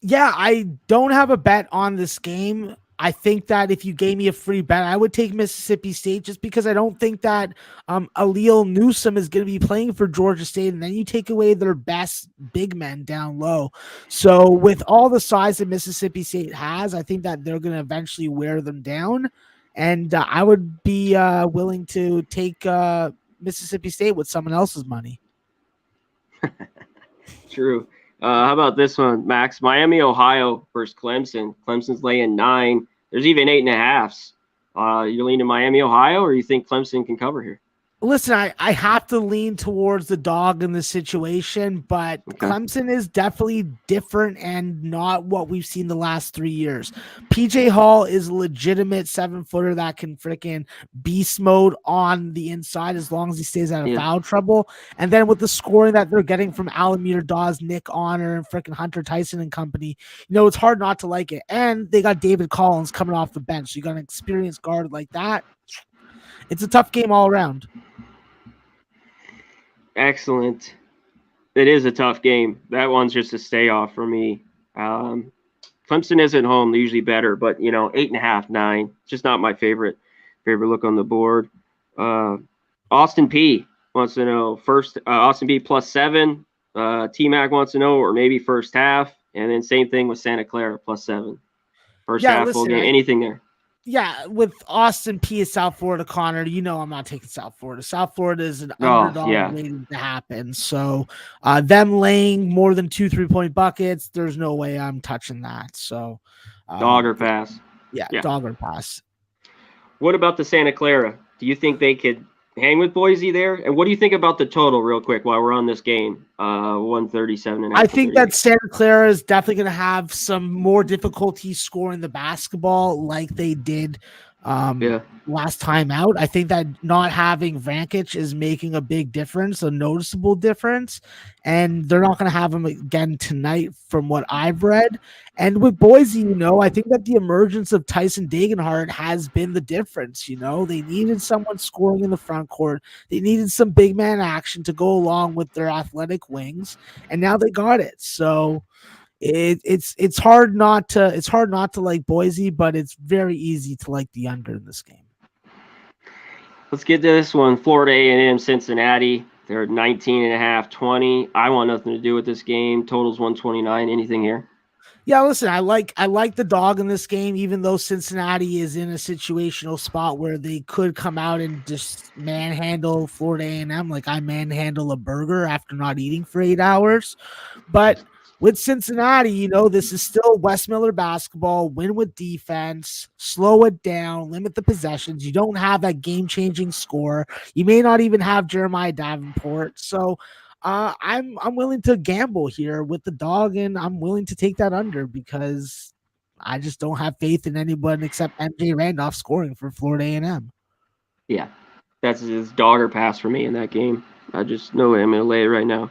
Yeah, I don't have a bet on this game. I think that if you gave me a free bet, I would take Mississippi State, just because I don't think that Aleel Newsome is going to be playing for Georgia State, and then you take away their best big men down low. So with all the size that Mississippi State has, I think that they're going to eventually wear them down. And I would be willing to take Mississippi State with someone else's money. True. How about this one, Max? Miami, Ohio versus Clemson. Clemson's laying 9. There's even 8.5s. You're leaning Miami, Ohio, or you think Clemson can cover here? Listen, I have to lean towards the dog in this situation, but okay. Clemson is definitely different and not what we've seen the last 3 years. PJ Hall is a legitimate 7-footer that can freaking beast mode on the inside as long as he stays out of foul trouble. And then with the scoring that they're getting from Alameda Dawes, Nick Honor, and freaking Hunter Tyson and company, it's hard not to like it. And they got David Collins coming off the bench. So you got an experienced guard like that. It's a tough game all around. Excellent. It is a tough game. That one's just a stay off for me. Clemson is at home. They're usually better, but 8.5, 9. Just not my favorite look on the board. Austin P wants to know first. Austin P +7. T-Mac wants to know, or maybe first half, and then same thing with Santa Clara +7. First half, full game. Anything there? Yeah, with Austin P is South Florida, Conor, I'm not taking South Florida. South Florida is an underdog waiting to happen. So them laying more than 2 3-point buckets, there's no way I'm touching that. So dog or pass. Yeah, dog or pass. What about the Santa Clara? Do you think they could hang with Boise there? And what do you think about the total real quick while we're on this game? 137.5. I think that Santa Clara is definitely going to have some more difficulty scoring the basketball like they did last time out. I think that not having Vankic is making a big difference, a noticeable difference, and they're not going to have him again tonight from what I've read. And with Boise, I think that the emergence of Tyson Dagenhart has been the difference. They needed someone scoring in the front court. They needed some big man action to go along with their athletic wings, and now they got it. So it's hard not to like Boise, but it's very easy to like the under in this game. Let's get to this one. Florida A&M, Cincinnati. They're 19.5, 20. I want nothing to do with this game. Totals 129. Anything here? Yeah, listen, I like the dog in this game, even though Cincinnati is in a situational spot where they could come out and just manhandle Florida A&M like I manhandle a burger after not eating for 8 hours. But with Cincinnati, this is still Wes Miller basketball. Win with defense, slow it down, limit the possessions. You don't have that game-changing score. You may not even have Jeremiah Davenport. So I'm willing to gamble here with the dog, and I'm willing to take that under because I just don't have faith in anyone except MJ Randolph scoring for Florida A&M. Yeah, that's his dog or pass for me in that game. I just know I'm going to lay it right now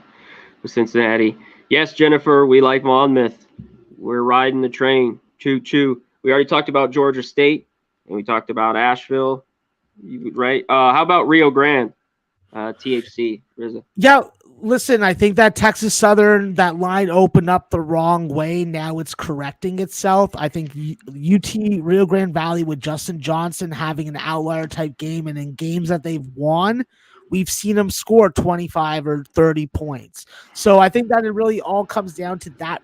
with Cincinnati. Yes, Jennifer, we like Monmouth. We're riding the train. Choo choo. We already talked about Georgia State, and we talked about Asheville, right? How about Rio Grande, THC, Rizza? Yeah, listen, I think that Texas Southern, that line opened up the wrong way. Now it's correcting itself. I think UT Rio Grande Valley with Justin Johnson having an outlier type game, and in games that they've won, we've seen them score 25 or 30 points. So I think that it really all comes down to that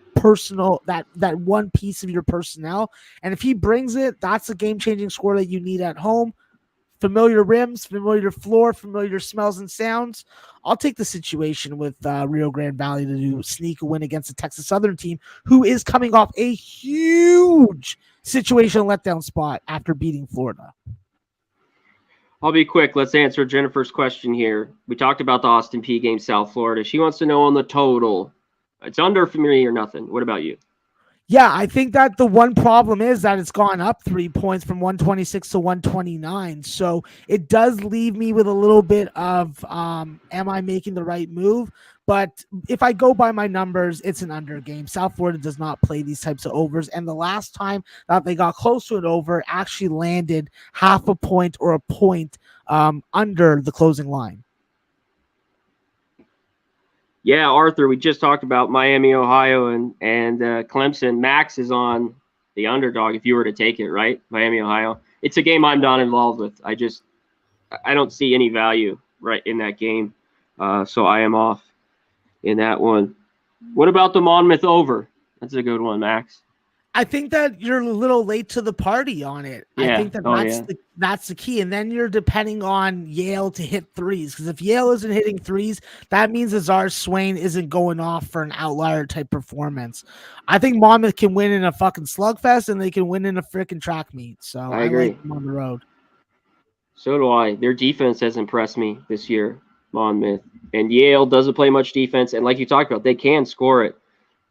that one piece of your personnel. And if he brings it, that's a game-changing score that you need at home. Familiar rims, familiar floor, familiar smells and sounds. I'll take the situation with Rio Grande Valley to sneak a win against the Texas Southern team, who is coming off a huge situational letdown spot after beating Florida. I'll be quick. Let's answer Jennifer's question here. We talked about the Austin Peay game, South Florida. She wants to know on the total. It's under for me or nothing. What about you? Yeah, I think that the one problem is that it's gone up 3 points from 126 to 129. So it does leave me with a little bit of, am I making the right move? But if I go by my numbers, it's an under game. South Florida does not play these types of overs. And the last time that they got close to an over actually landed half a point or a point under the closing line. Yeah, Arthur, we just talked about Miami, Ohio, and Clemson. Max is on the underdog if you were to take it, right? Miami, Ohio. It's a game I'm not involved with. I don't see any value right in that game. So I am off in that one. What about the Monmouth over? That's a good one, Max. I think that you're a little late to the party on it. Yeah. I think that that's the key. And then you're depending on Yale to hit threes. Because if Yale isn't hitting threes, that means Azar Swain isn't going off for an outlier type performance. I think Monmouth can win in a fucking slugfest, and they can win in a freaking track meet. So I agree. like them on the road. So do I. Their defense has impressed me this year, Monmouth. And Yale doesn't play much defense. And like you talked about, they can score it.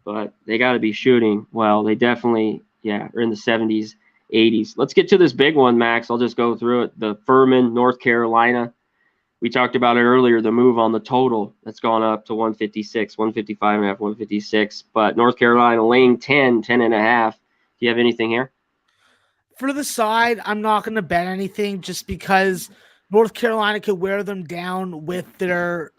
But they got to be shooting well. They definitely, are in the 70s, 80s. Let's get to this big one, Max. I'll just go through it. The Furman, North Carolina. We talked about it earlier, the move on the total. That's gone up to 156, 155 and a half, 156. But North Carolina laying 10 and a half. Do you have anything here? For the side, I'm not going to bet anything just because North Carolina could wear them down with their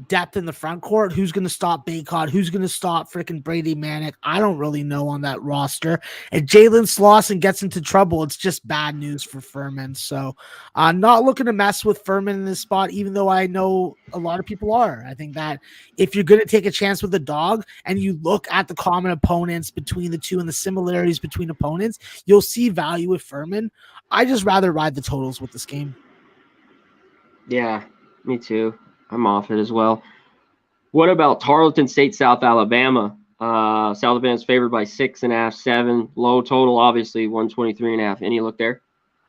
depth in the front court. Who's going to stop Baycott? Who's going to stop freaking Brady Manick? I don't really know on that roster. And Jalen Slauson gets into trouble, it's just bad news for Furman. So I'm not looking to mess with Furman in this spot, even though I know a lot of people are. I think that if you're going to take a chance with the dog and you look at the common opponents between the two and the similarities between opponents, you'll see value with Furman. I just rather ride the totals with this game. Yeah, me too. I'm off it as well. What about Tarleton State, South Alabama? South Alabama's favored by 6.5, 7. Low total, obviously, 123.5. Any look there?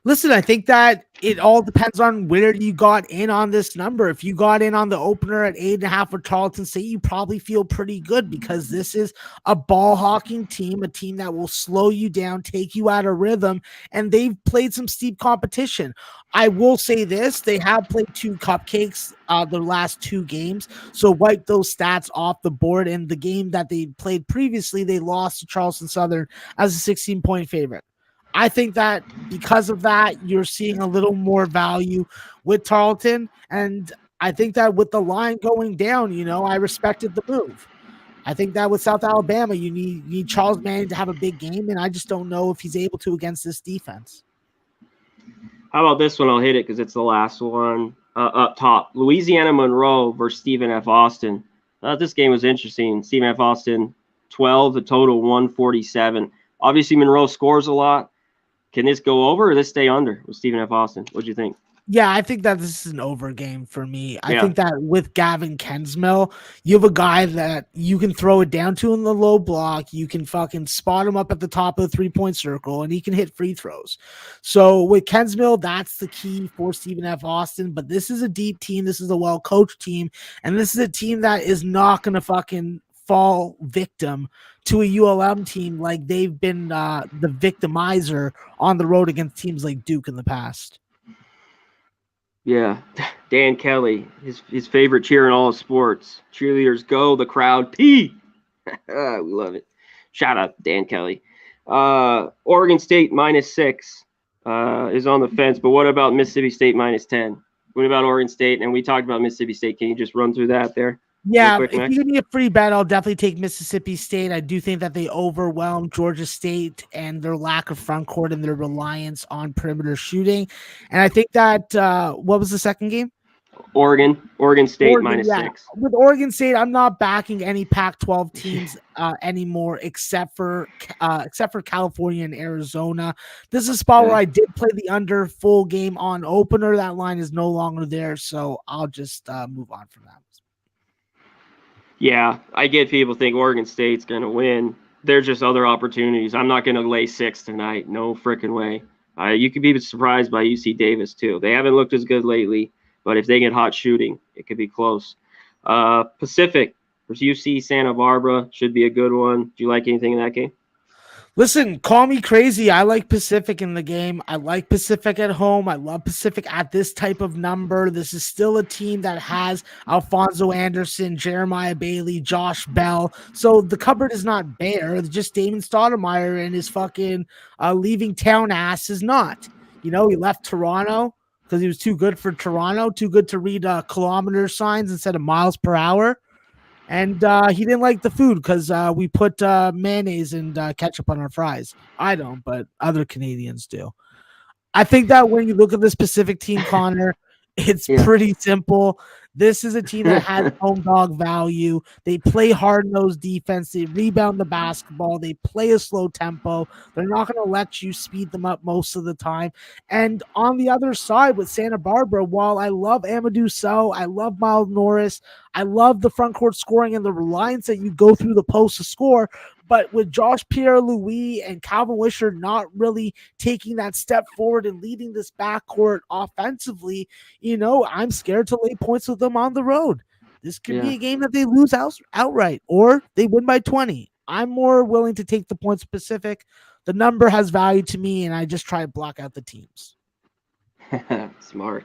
Listen, I think that it all depends on where you got in on this number. If you got in on the opener at 8.5 for Tarleton State, you probably feel pretty good because this is a ball hawking team, a team that will slow you down, take you out of rhythm, and they've played some steep competition. I will say this, they have played 2 cupcakes their last 2 games, so wipe those stats off the board. In the game that they played previously, they lost to Charleston Southern as a 16-point favorite. I think that because of that, you're seeing a little more value with Tarleton. And I think that with the line going down, I respected the move. I think that with South Alabama, you need Charles Manning to have a big game, and I just don't know if he's able to against this defense. How about this one? I'll hit it because it's the last one up top. Louisiana Monroe versus Stephen F. Austin. This game was interesting. Stephen F. Austin, 12, the total 147. Obviously, Monroe scores a lot. Can this go over or this stay under with Stephen F. Austin? What do you think? Yeah, I think that this is an over game for me. I Yeah. think that with Gavin Kensmill, you have a guy that you can throw it down to in the low block. You can fucking spot him up at the top of the 3-point circle, and he can hit free throws. So with Kensmill, that's the key for Stephen F. Austin. But this is a deep team. This is a well coached team, and this is a team that is not going to fucking fall victim to a ULM team like they've been the victimizer on the road against teams like Duke in the past. Yeah, Dan Kelly, his favorite cheer in all of sports. Cheerleaders go, the crowd pee. We love it. Shout out Dan Kelly. Oregon State -6 is on the fence, but what about Mississippi State -10? What about Oregon State? And we talked about Mississippi State. Can you just run through that there? Yeah, Quick, if Max? you give me a free bet, I'll definitely take Mississippi State. I do think that they overwhelmed Georgia State and their lack of front court and their reliance on perimeter shooting. And I think that what was the second game? Oregon State Oregon, yeah. -6. With Oregon State, I'm not backing any Pac-12 teams anymore, except for California and Arizona. This is a spot where I did play the under full game on opener. That line is no longer there, so I'll just move on from that. Yeah, I get people think Oregon State's going to win. There's just other opportunities. I'm not going to lay 6 tonight. No freaking way. You could be surprised by UC Davis, too. They haven't looked as good lately, but if they get hot shooting, it could be close. Pacific versus UC Santa Barbara should be a good one. Do you like anything in that game? Listen, call me crazy. I like Pacific in the game. I like Pacific at home. I love Pacific at this type of number. This is still a team that has Alfonso Anderson, Jeremiah Bailey, Josh Bell. So the cupboard is not bare. Just Damon Stoudemire and his fucking leaving town ass is not. You know, he left Toronto because he was too good for Toronto, too good to read kilometer signs instead of miles per hour. And he didn't like the food because we put mayonnaise and ketchup on our fries. I don't, but other Canadians do. I think that when you look at this Pacific team, Connor, it's pretty simple. This is a team that has home dog value. They play hard-nosed defense. They rebound the basketball. They play a slow tempo. They're not going to let you speed them up most of the time. And on the other side with Santa Barbara, while I love Amadou Sow, I love Miles Norris, I love the front court scoring and the reliance that you go through the post to score. But with Josh Pierre-Louis and Calvin Wisher not really taking that step forward and leading this backcourt offensively, you know, I'm scared to lay points with them on the road. This could be a game that they lose outright or they win by 20. I'm more willing to take the points Pacific. The number has value to me, and I just try to block out the teams. Smart.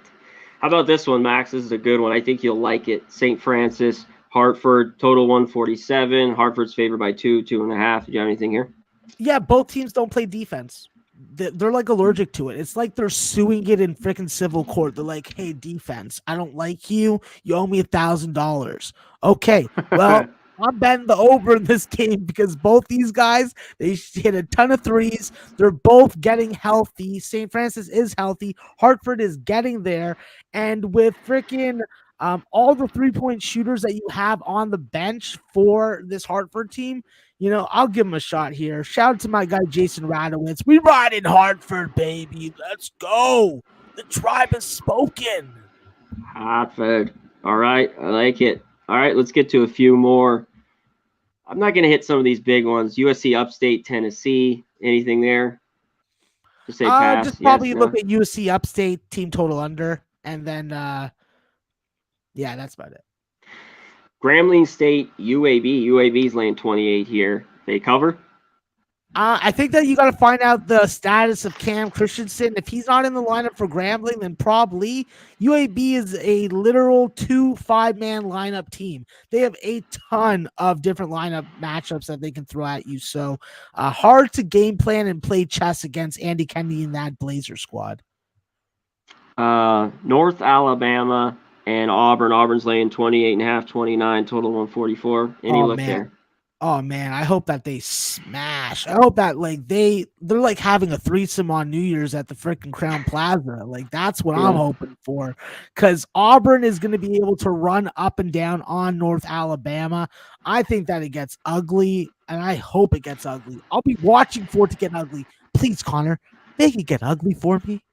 How about this one, Max? This is a good one. I think you'll like it. St. Francis, Hartford, total 147. Hartford's favored by 2.5. Do you have anything here? Yeah, both teams don't play defense. They're like allergic to it. It's like they're suing it in freaking civil court. They're like, hey, defense, I don't like you. You owe me $1,000. Okay, well, I'm betting the over in this game because both these guys, they hit a ton of threes. They're both getting healthy. St. Francis is healthy. Hartford is getting there. And with freaking all the 3-point shooters that you have on the bench for this Hartford team, you know, I'll give him a shot here. Shout out to my guy, Jason Radowitz. We ride in Hartford, baby. Let's go. The tribe has spoken. Hartford. All right. I like it. All right. Let's get to a few more. I'm not going to hit some of these big ones. USC Upstate, Tennessee. Anything there? Just say pass. Just probably look at USC Upstate, team total under. And then, yeah, that's about it. Grambling State, UAB. UAB's laying 28 here. They cover? I think that you got to find out the status of Cam Christensen. If he's not in the lineup for Grambling, then probably UAB is a literal 2-5-man lineup team. They have a ton of different lineup matchups that they can throw at you. So hard to game plan and play chess against Andy Kennedy and that Blazer squad. North Alabama and Auburn. Auburn's laying 28.5, 29, total 144. Any look there? Oh man, I hope that they smash. I hope that like they're like having a threesome on New Year's at the freaking Crown Plaza. Like that's what I'm hoping for. Because Auburn is going to be able to run up and down on North Alabama. I think that it gets ugly, and I hope it gets ugly. I'll be watching for it to get ugly. Please, Connor, make it get ugly for me.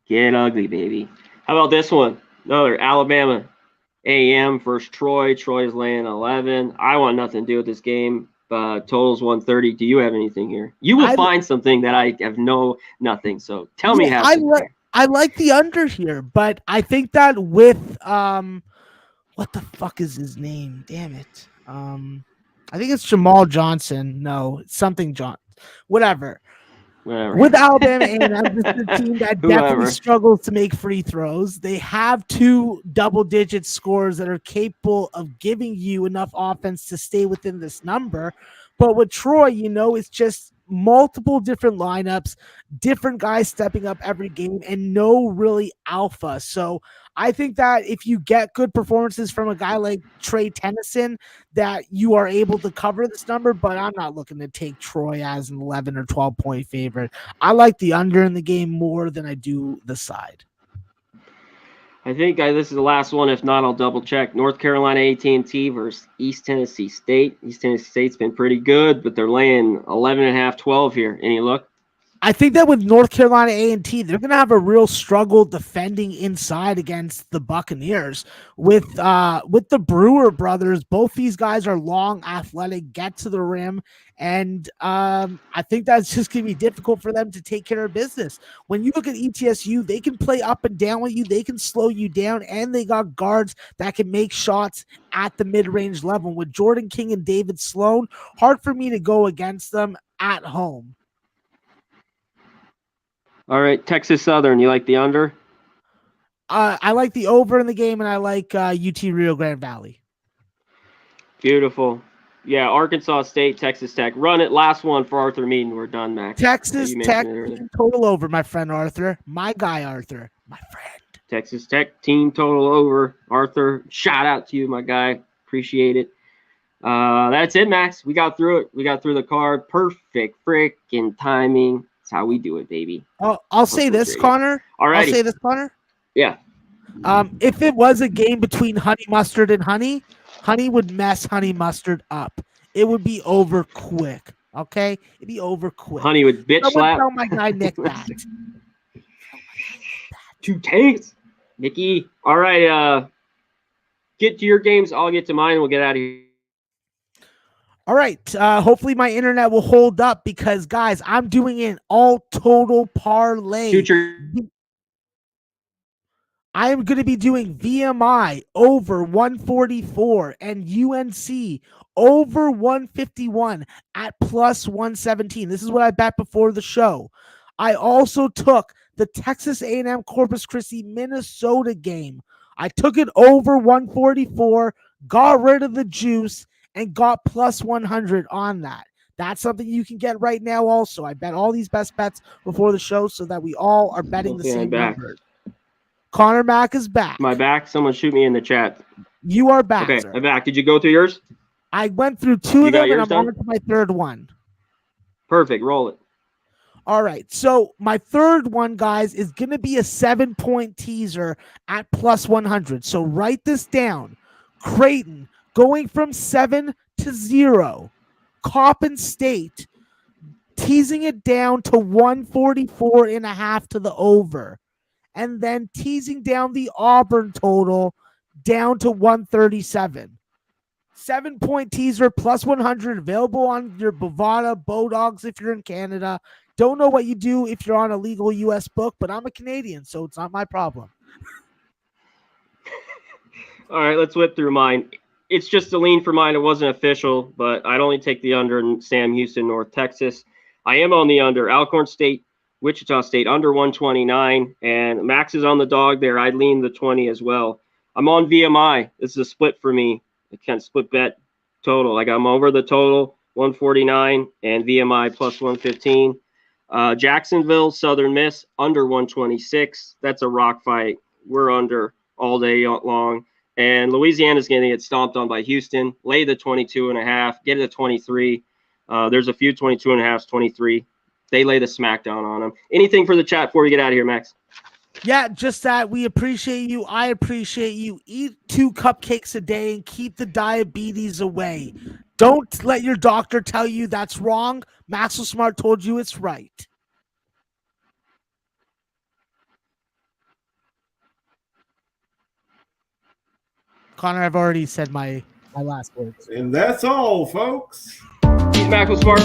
Get ugly, baby. How about this one? Another Alabama AM versus Troy. Troy's laying 11. I want nothing to do with this game. Totals 130. Do you have anything here? You will I find something that I have nothing. So tell me yeah, you have something. I like the under here, but I think that with what the fuck is his name? Damn it. I think it's Jamal Johnson. No, it's something John. Whatever. Whatever. With Alabama A&M, this is a team that definitely Whoever. struggles to make free throws. They have two double-digit scores that are capable of giving you enough offense to stay within this number. But with Troy, it's just multiple different lineups, different guys stepping up every game, and no really alpha. So I think that if you get good performances from a guy like Trey Tennyson, that you are able to cover this number, but I'm not looking to take Troy as an 11 or 12 point favorite. I like the under in the game more than I do the side. I think this is the last one. If not, I'll double check. North Carolina A&T versus East Tennessee State. East Tennessee State's been pretty good, but they're laying 11.5, 12 here. Any look? I think that with North Carolina A&T, they're going to have a real struggle defending inside against the Buccaneers. With the Brewer brothers, both these guys are long, athletic, get to the rim, and I think that's just going to be difficult for them to take care of business. When you look at ETSU, they can play up and down with you, they can slow you down, and they got guards that can make shots at the mid-range level. With Jordan King and David Sloan, hard for me to go against them at home. All right, Texas Southern. You like the under? I like the over in the game, and I like UT Rio Grande Valley. Beautiful. Yeah, Arkansas State, Texas Tech. Run it. Last one for Arthur Meaden. We're done, Max. Texas Tech total over, my friend Arthur. My guy Arthur, my friend. Texas Tech team total over. Arthur, shout out to you, my guy. Appreciate it. That's it, Max. We got through it. We got through the card. Perfect freaking timing. That's how we do it, baby. Oh, I'll say this, Connor. Alrighty. I'll say this, Connor. Yeah. If it was a game between Honey Mustard and Honey would mess Honey Mustard up. It would be over quick. Okay? It'd be over quick. Honey would bitch slap. Tell my guy Nick that. 2 tanks. Nikki. All right. Get to your games. I'll get to mine. We'll get out of here. All right. Hopefully my internet will hold up because, guys, I'm doing an all total parlay. Future. I am going to be doing VMI over 144 and UNC over 151 at plus 117. This is what I bet before the show. I also took the Texas A&M Corpus Christi Minnesota game. I took it over 144, got rid of the juice, and got plus 100 on that. That's something you can get right now also. I bet all these best bets before the show so that we all are betting the same number. Connor Mack is back. Am I back? Someone shoot me in the chat. You are back. Okay, sir. I'm back. Did you go through yours? I went through 2 of them, and I'm on to my third one. Perfect. Roll it. All right. So my third one, guys, is going to be a 7-point teaser at plus 100. So write this down. Creighton going from 7 to 0. Coppin State teasing it down to 144.5 to the over. And then teasing down the Auburn total down to 137. 7-point teaser plus 100 available on your Bovada, Bodogs if you're in Canada. Don't know what you do if you're on a legal U.S. book, but I'm a Canadian, so it's not my problem. All right, let's whip through mine. It's just a lean for mine. It wasn't official, but I'd only take the under in Sam Houston, North Texas. I am on the under. Alcorn State, Wichita State, under 129, and Max is on the dog there. I'd lean the 20 as well. I'm on VMI. This is a split for me. I can't split bet total. Like I'm over the total, 149, and VMI plus 115. Jacksonville, Southern Miss, under 126. That's a rock fight. We're under all day long. And Louisiana's going to get stomped on by Houston. Lay the 22.5. Get it to 23. There's a few 22.5s, 23. They lay the smackdown on them. Anything for the chat before we get out of here, Max? Yeah, just that. We appreciate you. I appreciate you. Eat 2 cupcakes a day and keep the diabetes away. Don't let your doctor tell you that's wrong. Maxwell Smart told you it's right. Connor, I've already said my last words. And that's all, folks. He's Maxwell Smart.